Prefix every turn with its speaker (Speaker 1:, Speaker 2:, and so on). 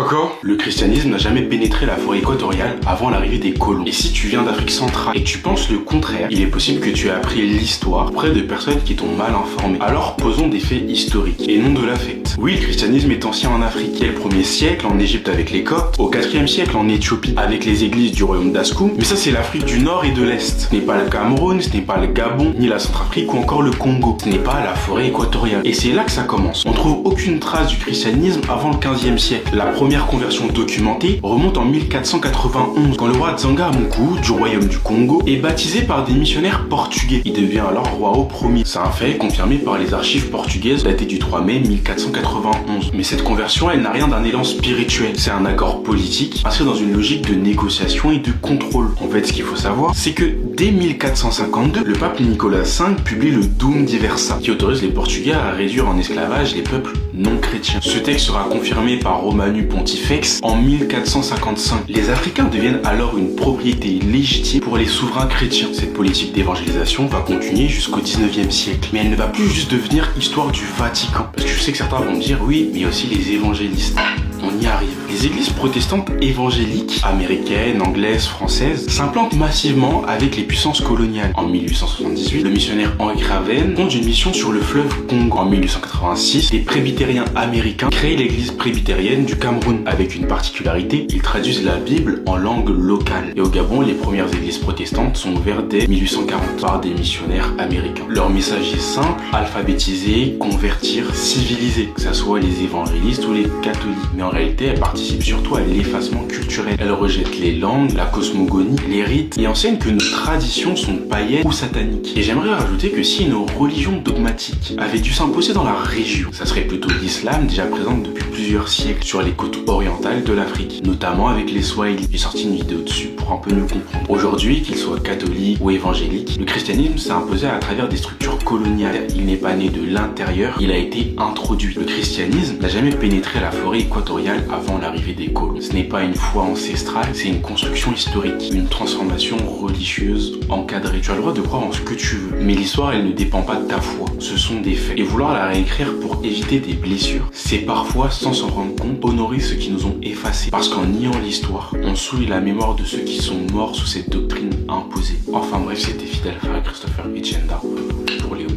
Speaker 1: Coco, le christianisme n'a jamais pénétré la forêt équatoriale avant l'arrivée des colons. Et si tu viens d'Afrique centrale et que tu penses le contraire, il est possible que tu aies appris l'histoire auprès de personnes qui t'ont mal informé. Alors posons des faits historiques et non de l'affect. Oui, le christianisme est ancien en Afrique. Dès le 1er siècle en Égypte avec les Coptes, au 4e siècle en Éthiopie avec les églises du royaume d'Ascou. Mais ça c'est l'Afrique du Nord et de l'Est. Ce n'est pas le Cameroun, ce n'est pas le Gabon, ni la Centrafrique ou encore le Congo. Ce n'est pas la forêt équatoriale. Et c'est là que ça commence. On trouve aucune trace du christianisme avant le 15e siècle. La première conversion documentée remonte en 1491 quand le roi Tsanga Mungu du royaume du Congo est baptisé par des missionnaires portugais. Il devient alors roi au premier. C'est un fait confirmé par les archives portugaises datées du 3 mai 1491. Mais cette conversion, elle n'a rien d'un élan spirituel. C'est un accord politique inscrit dans une logique de négociation et de contrôle. En fait, ce qu'il faut savoir, c'est que dès 1452, le pape Nicolas V publie le Dum Diversa, qui autorise les Portugais à réduire en esclavage les peuples non chrétiens. Ce texte sera confirmé par Romanus Pontifex en 1455. Les Africains deviennent alors une propriété légitime pour les souverains chrétiens. Cette politique d'évangélisation va continuer jusqu'au 19e siècle. Mais elle ne va plus juste devenir histoire du Vatican. Parce que je sais que certains vont me dire, oui, mais il y a aussi les évangélistes. On y arrive. Les églises protestantes évangéliques, américaines, anglaises, françaises, s'implantent massivement avec les puissances coloniales. En 1878, le missionnaire Henry Craven fonde une mission sur le fleuve Congo. En 1886, les presbytériens américains créent l'église presbytérienne du Cameroun. Avec une particularité, ils traduisent la Bible en langue locale. Et au Gabon, les premières églises protestantes sont ouvertes dès 1840 par des missionnaires américains. Leur message est simple, alphabétiser, convertir, civiliser, que ce soit les évangélistes ou les catholiques. Mais en réalité, elle participe surtout à l'effacement culturel. Elle rejette les langues, la cosmogonie, les rites et enseigne que nos traditions sont païennes ou sataniques. Et j'aimerais rajouter que si nos religions dogmatiques avaient dû s'imposer dans la région, ça serait plutôt l'islam déjà présente depuis plusieurs siècles sur les côtes orientales de l'Afrique, notamment avec les Swahili. J'ai sorti une vidéo dessus pour un peu mieux comprendre. Aujourd'hui, qu'ils soient catholiques ou évangéliques, le christianisme s'est imposé à travers des structures coloniales. Il n'est pas né de l'intérieur, il a été introduit. Le christianisme n'a jamais pénétré la forêt équatoriale avant l'arrivée des colons. Ce n'est pas une foi ancestrale, c'est une construction historique, une transformation religieuse encadrée. Tu as le droit de croire en ce que tu veux, mais l'histoire, elle ne dépend pas de ta foi. Ce sont des faits. Et vouloir la réécrire pour éviter des blessures, c'est parfois, sans s'en rendre compte, honorer ceux qui nous ont effacés. Parce qu'en niant l'histoire, on souille la mémoire de ceux qui sont morts sous cette doctrine imposée. Enfin bref, c'était Fidel Farah Christopher Etienda pour Léo.